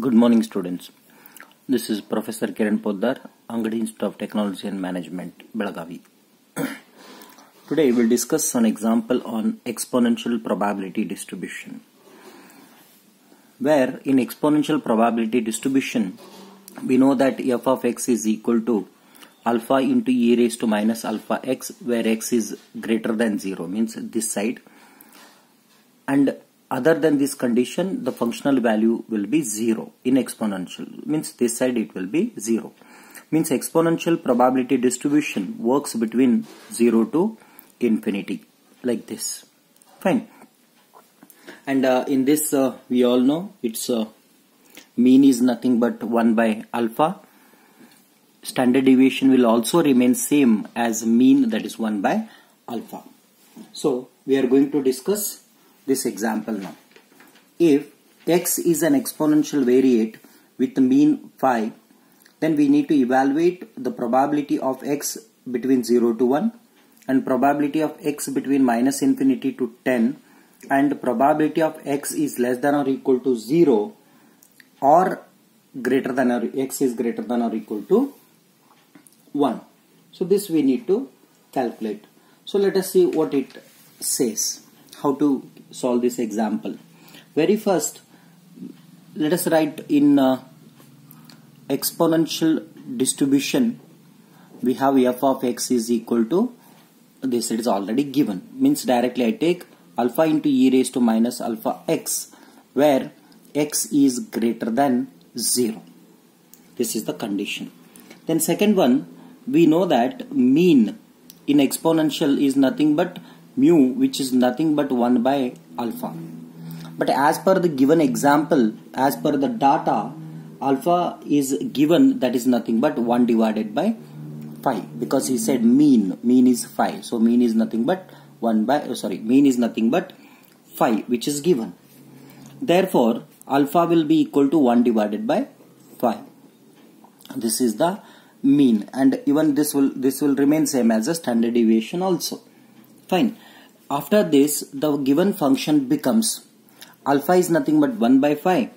Good morning, students. This is Professor Kiran Poddar, Angadi Institute of Technology and Management, Belagavi. Today, we will discuss an example on exponential probability distribution. Where in exponential probability distribution, we know that f of x is equal to alpha into e raised to minus alpha x, where x is greater than 0, means this side. And other than this condition, the functional value will be 0 in exponential, means this side it will be 0. Means exponential probability distribution works between 0 to infinity, like this. Fine. And in this, we all know its mean is nothing but 1 by alpha. Standard deviation will also remain same as mean, that is 1 by alpha. So, we are going to discuss this example now. If x is an exponential variate with mean phi, then we need to evaluate the probability of x between 0 to 1 and probability of x between minus infinity to 10 and probability of x is less than or equal to 0 or greater than or x is greater than or equal to 1. So this we need to calculate. So let us see what it says, how to solve this example. Very first, let us write in exponential distribution. We have f of x is equal to this. It is already given. Means directly I take alpha into e raised to minus alpha x, where x is greater than 0. This is the condition. Then second one, we know that mean in exponential is nothing but mu, which is nothing but 1 by alpha. But as per the given example, as per the data, alpha is given, that is nothing but 1 divided by 5, because he said mean is 5. So mean is nothing but mean is nothing but 5, which is given. Therefore, alpha will be equal to 1 divided by 5. This is the mean, and even this will remain same as the standard deviation also. Fine. After this, the given function becomes alpha is nothing but 1 by 5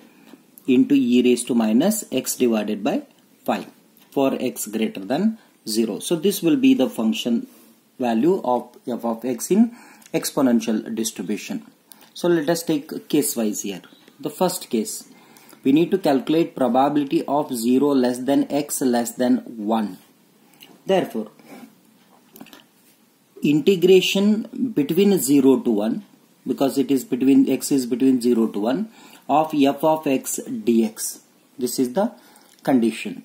into e raised to minus x divided by 5 for x greater than 0. So this will be the function value of f of x in exponential distribution. So let us take case wise here. The first case, we need to calculate probability of 0 less than x less than 1. Therefore, integration between 0 to 1, because it is between x is between 0 to 1 of f of x dx. This is the condition.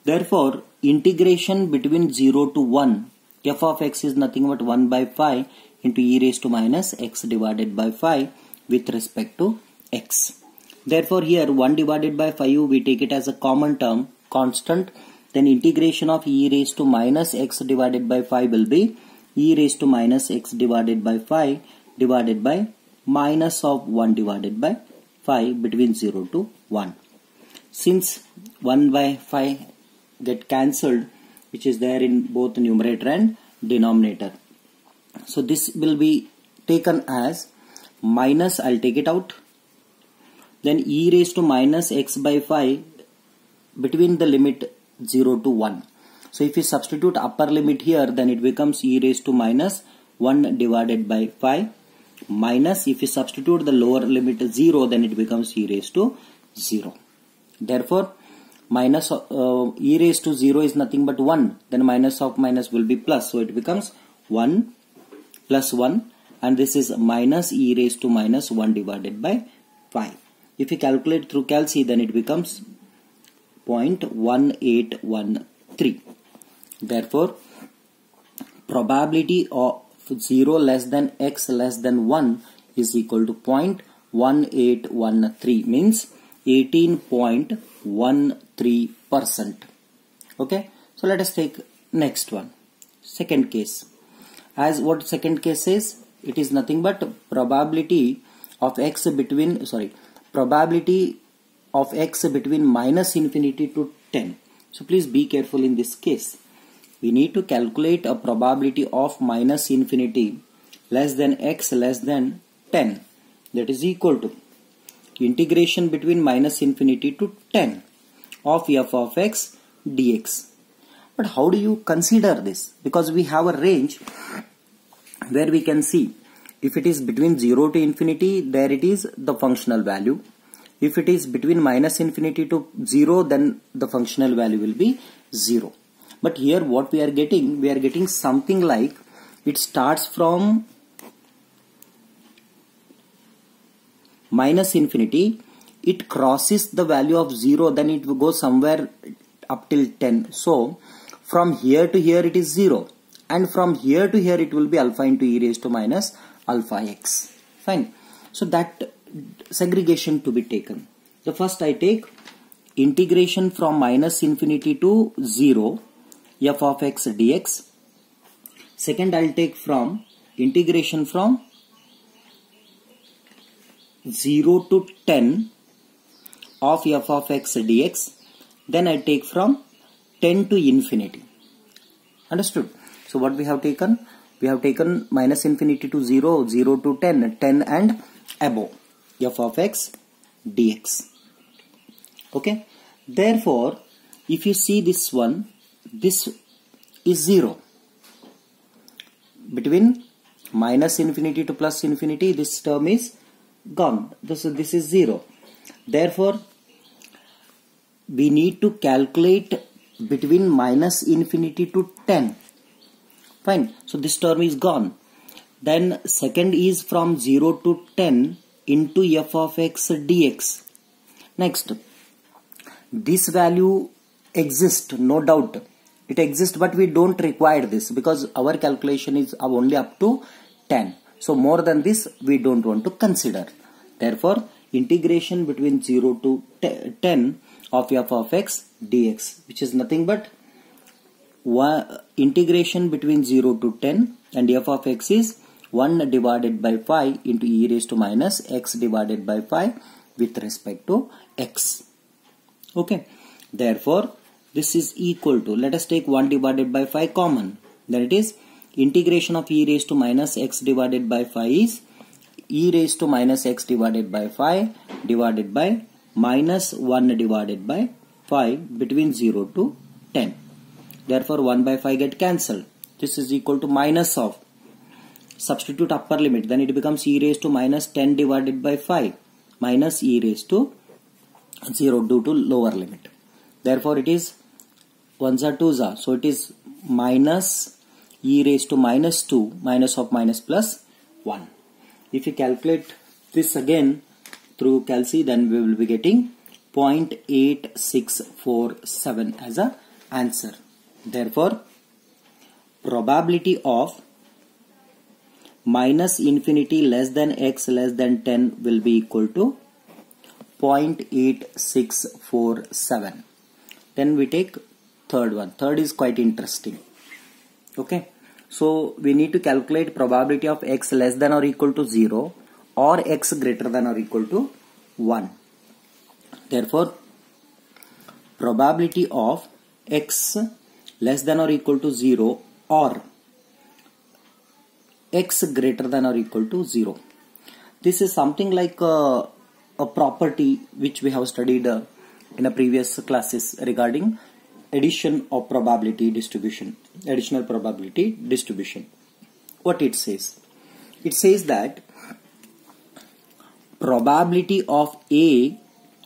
Therefore, integration between 0 to 1, f of x is nothing but 1 by 5 into e raised to minus x divided by 5 with respect to x. Therefore, here 1 divided by 5 we take it as a common term, constant. Then integration of e raised to minus x divided by 5 will be e raised to minus x divided by 5 divided by minus of 1 divided by 5 between 0 to 1. Since 1 by 5 get cancelled, which is there in both numerator and denominator. So this will be taken as minus, I'll take it out. Then e raised to minus x by 5 between the limit 0 to 1. So if you substitute upper limit here, then it becomes e raised to minus 1 divided by 5 minus, if you substitute the lower limit 0, then it becomes e raised to 0. Therefore, minus e raised to 0 is nothing but 1. Then minus of minus will be plus. So it becomes 1 plus 1, and this is minus e raised to minus 1 divided by 5. If you calculate through calci, then it becomes 0.1813. Therefore, probability of 0 less than x less than 1 is equal to 0.1813, means 18.13%. Okay. So let us take next one. Second case. As what second case says, it is nothing but probability of x between minus infinity to 10. So please be careful in this case. We need to calculate a probability of minus infinity less than x less than 10, that is equal to integration between minus infinity to 10 of f of x dx. But how do you consider this? Because we have a range where we can see if it is between 0 to infinity, there it is the functional value. If it is between minus infinity to 0, then the functional value will be 0. But here what we are getting something like it starts from minus infinity, it crosses the value of 0, then it will go somewhere up till 10. So from here to here it is 0, and from here to here it will be alpha into e raised to minus alpha x. Fine. So that segregation to be taken. The first I take integration from minus infinity to 0 f of x dx. Second I'll take from integration from 0 to 10 of f of x dx. Then I take from 10 to infinity. Understood? So what we have taken? We have taken minus infinity to 0, 0 to 10, 10 and above f of x dx. Okay. Therefore, if you see this one, this is 0. Between minus infinity to plus infinity, this term is gone. This is 0. Therefore, we need to calculate between minus infinity to 10. Fine. So this term is gone. Then second is from 0 to 10 into f of x dx. Next, this value exists, no doubt. It exists, but we don't require this because our calculation is only up to 10. So more than this we don't want to consider. Therefore, integration between 0 to 10 of f of x dx, which is nothing but integration between 0 to 10, and f of x is 1 divided by 5 into e raised to minus x divided by 5 with respect to x. Okay. Therefore, this is equal to, let us take 1 divided by 5 common. Then it is integration of e raised to minus x divided by 5 is e raised to minus x divided by 5 divided by minus 1 divided by 5 between 0 to 10. Therefore, 1 by 5 get cancelled. This is equal to minus of, substitute upper limit, then it becomes e raised to minus 10 divided by 5 minus e raised to 0 due to lower limit. Therefore, it is 1s are 2s are. So it is minus e raised to minus 2 minus of minus plus 1. If you calculate this again through calci, then we will be getting 0.8647 as a answer. Therefore, probability of minus infinity less than x less than 10 will be equal to 0.8647. Then we take third one. Third is quite interesting. Okay. So we need to calculate probability of x less than or equal to 0 or x greater than or equal to 1. Therefore, probability of x less than or equal to 0 or x greater than or equal to 0. This is something like a property which we have studied in a previous classes regarding addition of probability distribution, additional probability distribution. What it says? It says that probability of A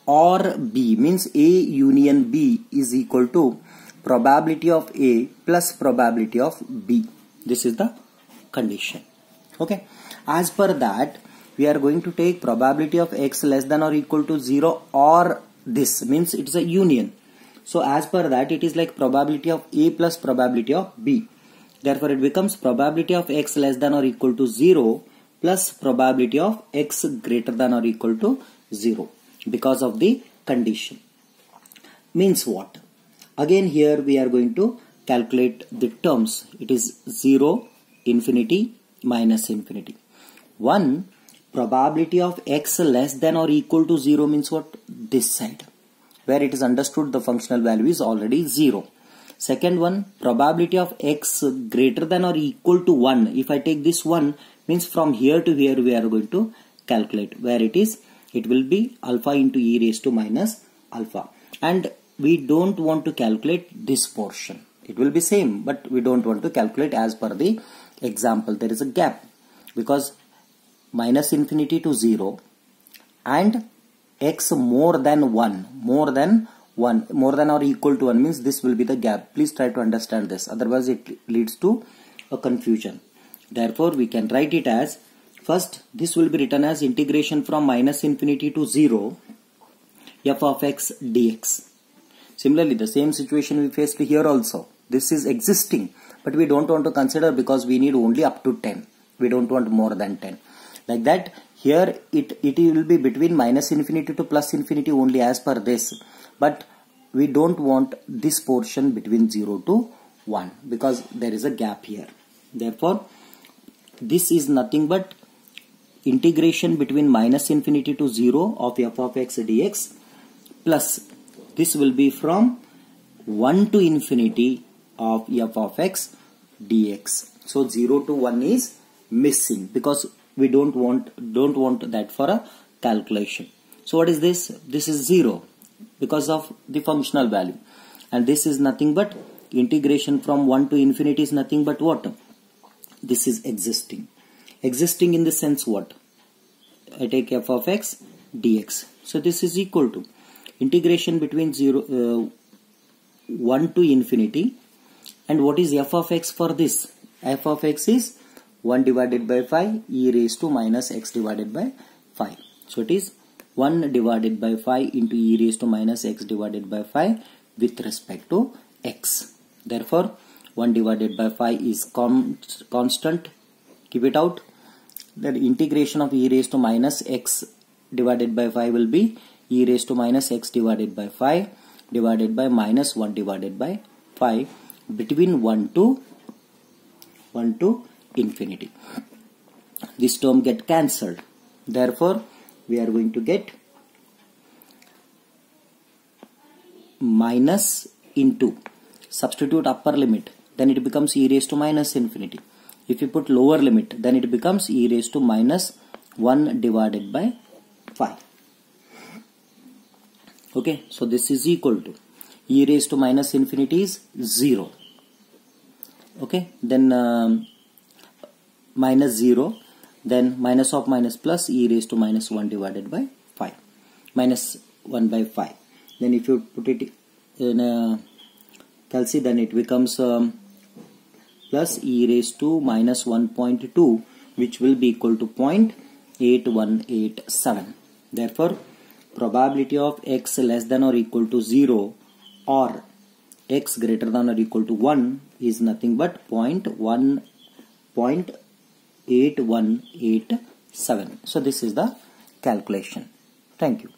or B, means A union B, is equal to probability of A plus probability of B. This is the condition. Okay. As per that, we are going to take probability of x less than or equal to 0 or this, means it is a union. So as per that, it is like probability of A plus probability of B. Therefore, it becomes probability of x less than or equal to 0 plus probability of x greater than or equal to 0 because of the condition. Means what? Again here we are going to calculate the terms. It is 0, infinity, minus infinity. 1, probability of x less than or equal to 0 means what? This side, where it is understood the functional value is already 0. Second one, probability of x greater than or equal to 1. If I take this 1, means from here to here we are going to calculate, where it is It will be alpha into e raised to minus alpha. And we don't want to calculate this portion. It will be same, but we don't want to calculate as per the example. There is a gap because minus infinity to 0 and x more than 1, more than or equal to 1 means this will be the gap. Please try to understand this, otherwise it leads to a confusion. Therefore, we can write it as, first this will be written as integration from minus infinity to 0 f of x dx. Similarly, the same situation we faced here also. This is existing, but we don't want to consider because we need only up to 10. We don't want more than 10. Like that, here it will be between minus infinity to plus infinity only as per this. But we don't want this portion between 0 to 1 because there is a gap here. Therefore, this is nothing but integration between minus infinity to 0 of f of x dx plus this will be from 1 to infinity of f of x dx. So 0 to 1 is missing because we don't want that for a calculation. So what is this? This is 0 because of the functional value, and this is nothing but integration from 1 to infinity is nothing but what? This is existing in the sense what? I take f of x dx. So this is equal to integration between 1 to infinity. And what is f of x for this? F of x is 1 divided by 5 e raised to minus x divided by 5. So it is 1 divided by 5 into e raised to minus x divided by 5 with respect to x. Therefore, 1 divided by 5 is constant. Keep it out. Then integration of e raised to minus x divided by 5 will be e raised to minus x divided by 5 divided by minus 1 divided by 5 between 1 to infinity. This term get cancelled. Therefore, we are going to get minus into, substitute upper limit, then it becomes e raised to minus infinity. If you put lower limit, then it becomes e raised to minus 1 divided by 5. Okay, so this is equal to e raised to minus infinity is 0. Okay, then minus 0, then minus of minus plus e raised to minus 1 divided by 5, minus 1 by 5. Then if you put it in a calci, then it becomes plus e raised to minus 1.2, which will be equal to 0.8187. Therefore, probability of x less than or equal to 0 or x greater than or equal to 1 is nothing but 0.8187. So this is the calculation. Thank you.